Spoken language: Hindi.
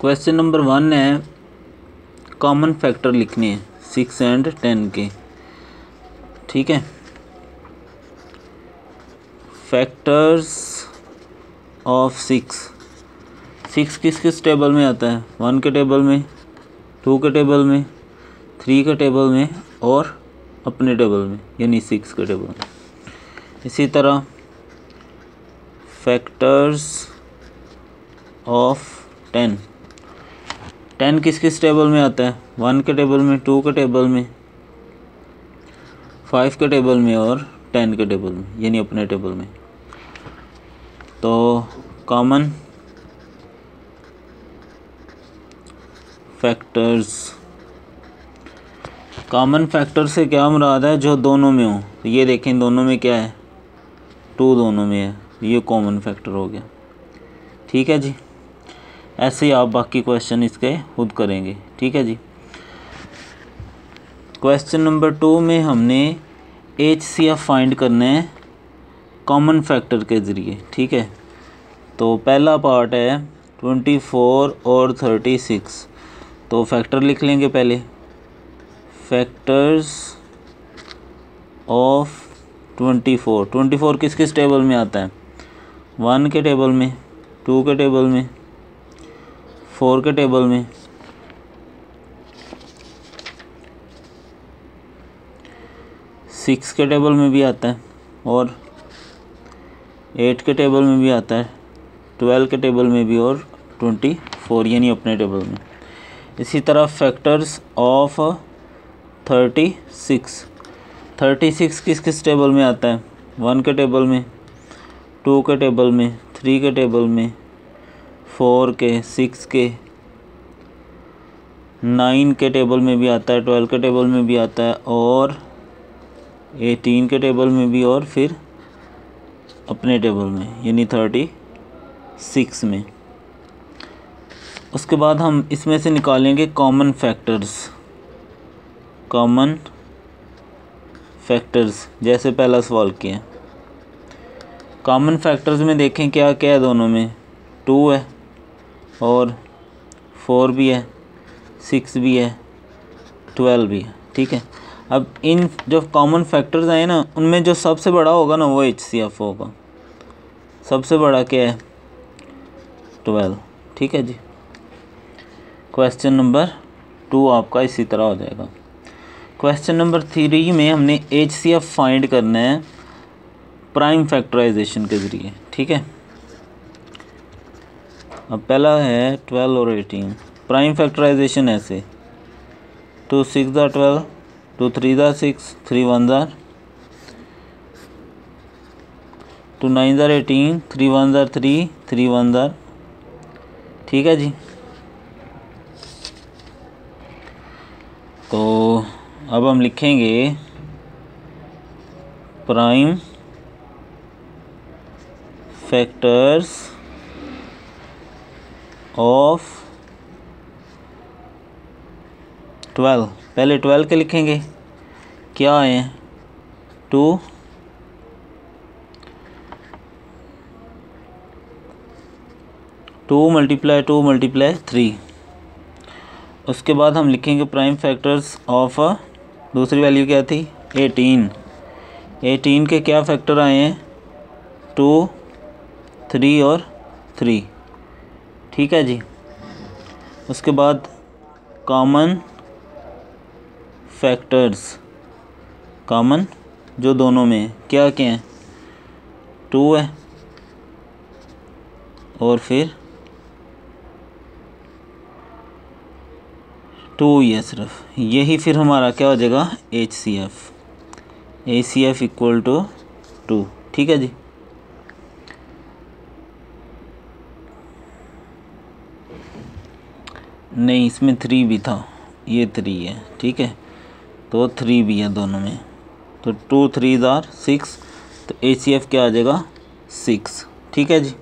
क्वेश्चन नंबर 1 है, कॉमन फैक्टर लिखने हैं 6 एंड 10 के। ठीक है, फैक्टर्स ऑफ 6 किस किस टेबल में आता है? 1 के टेबल में, 2 के टेबल में, 3 के टेबल में और अपने टेबल में यानी 6 के टेबल में। इसी तरह फैक्टर्स ऑफ 10 किस किस टेबल में आता है? 1 के टेबल में, 2 के टेबल में, 5 के टेबल में और 10 के टेबल में यानी अपने टेबल में। तो कॉमन फैक्टर्स, कॉमन फैक्टर से क्या मुराद है? जो दोनों में हो। तो ये देखें दोनों में क्या है? 2 दोनों में है, ये कॉमन फैक्टर हो गया। ठीक है जी, ऐसे ही आप बाकी क्वेश्चन इसके खुद करेंगे। ठीक है जी। क्वेश्चन नंबर 2 में हमने HCF फाइंड करना है कॉमन फैक्टर के ज़रिए। ठीक है, तो पहला पार्ट है 24 और 36। तो फैक्टर लिख लेंगे पहले। फैक्टर्स ऑफ 24 किस किस टेबल में आता है? 1 के टेबल में, 2 के टेबल में, 4 के टेबल में, 6 के टेबल में भी आता है और 8 के टेबल में भी आता है, 12 के टेबल में भी और 24 यानी अपने टेबल में। इसी तरह फैक्टर्स ऑफ 36 किस किस टेबल में आता है? 1 के टेबल में, 2 के टेबल में, 3 के टेबल में, 4 के, 6 के, 9 के टेबल में भी आता है, 12 के टेबल में भी आता है और 18 के टेबल में भी और फिर अपने टेबल में यानी 36 में। उसके बाद हम इसमें से निकालेंगे कॉमन फैक्टर्स जैसे पहला सवाल किया। कॉमन फैक्टर्स में देखें क्या क्या है दोनों में? 2 है और 4 भी है, 6 भी है, 12 भी है। ठीक है, अब इन जो कॉमन फैक्टर्स आए ना, उनमें जो सबसे बड़ा होगा ना वो HCF होगा। सबसे बड़ा क्या है? 12। ठीक है जी। क्वेश्चन नंबर 2 आपका इसी तरह हो जाएगा। क्वेश्चन नंबर 3 में हमने HCF फाइंड करना है प्राइम फैक्टराइजेशन के ज़रिए। ठीक है, अब पहला है 12 और 18। प्राइम फैक्टराइजेशन ऐसे 2 6 12, 2 3 6, 3 1 2 9 18, 3 1 3, 3 1। ठीक है जी। तो अब हम लिखेंगे प्राइम फैक्टर्स ऑफ 12। पहले 12 के लिखेंगे, क्या आए हैं? 2 × 3। उसके बाद हम लिखेंगे प्राइम फैक्टर्स ऑफ दूसरी वैल्यू क्या थी? 18 के क्या फैक्टर आए हैं? 2, 3 और 3। ठीक है जी। उसके बाद कॉमन फैक्टर्स, कॉमन जो दोनों में क्या क्या हैं? 2 है और फिर 2 ही है सिर्फ, यही फिर हमारा क्या हो जाएगा? HCF equal to 2। ठीक है जी। नहीं, इसमें 3 भी था, ये 3 है। ठीक है, तो 3 भी है दोनों में, तो 2 3 6, तो HCF क्या आ जाएगा? 6। ठीक है जी।